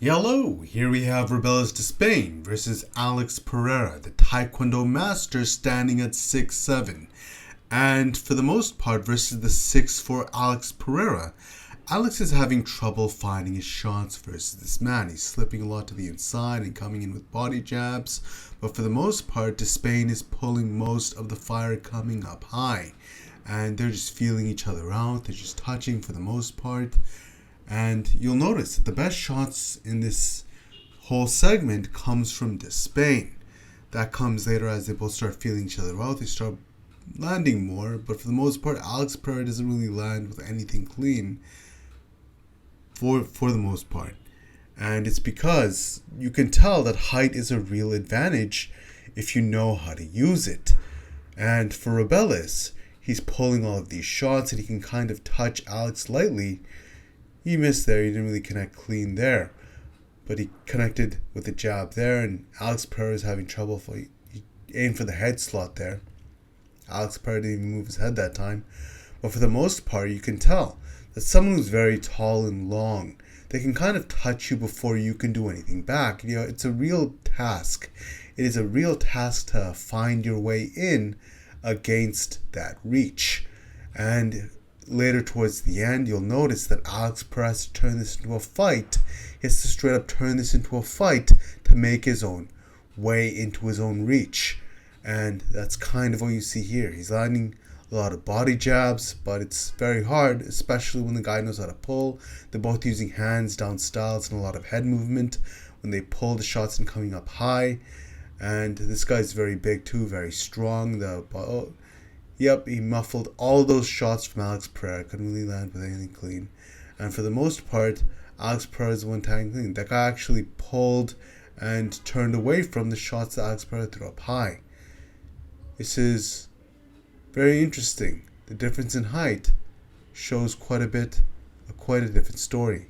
Hello, here we have Rebellious Despain versus Alex Pereira, the Taekwondo master standing at 6'7". And for the most part versus the 6'4" Alex Pereira, Alex is having trouble finding his shots versus this man. He's slipping a lot to the inside and coming in with body jabs, but for the most part, Despain is pulling most of the fire coming up high. And they're just feeling each other out, they're just touching for the most part. And you'll notice that the best shots in this whole segment comes from Despain. That comes later as they both start feeling each other out. They start landing more, but for the most part, Alex Pereira doesn't really land with anything clean for the most part. And it's because you can tell that height is a real advantage if you know how to use it. And for Rebellious, he's pulling all of these shots and he can kind of touch Alex lightly. He missed there, he didn't really connect clean there. But he connected with the jab there, and Alex Pereira is having trouble. He aimed for the head slot there. Alex Pereira didn't even move his head that time. But for the most part, you can tell that someone who's very tall and long, they can kind of touch you before you can do anything back. You know, it's a real task. It is a real task to find your way in against that reach. And later towards the end, you'll notice that Alex Pereira has to turn this into a fight. He has to straight up turn this into a fight to make his own way into his own reach. And that's kind of what you see here. He's landing a lot of body jabs, but it's very hard, especially when the guy knows how to pull. They're both using hands down styles and a lot of head movement when they pull the shots and coming up high. And this guy's very big too, very strong. Yep, he muffled all those shots from Alex Pereira. Couldn't really land with anything clean. And for the most part, Alex Pereira is the one tagging clean. That guy actually pulled and turned away from the shots that Alex Pereira threw up high. This is very interesting. The difference in height shows quite a different story.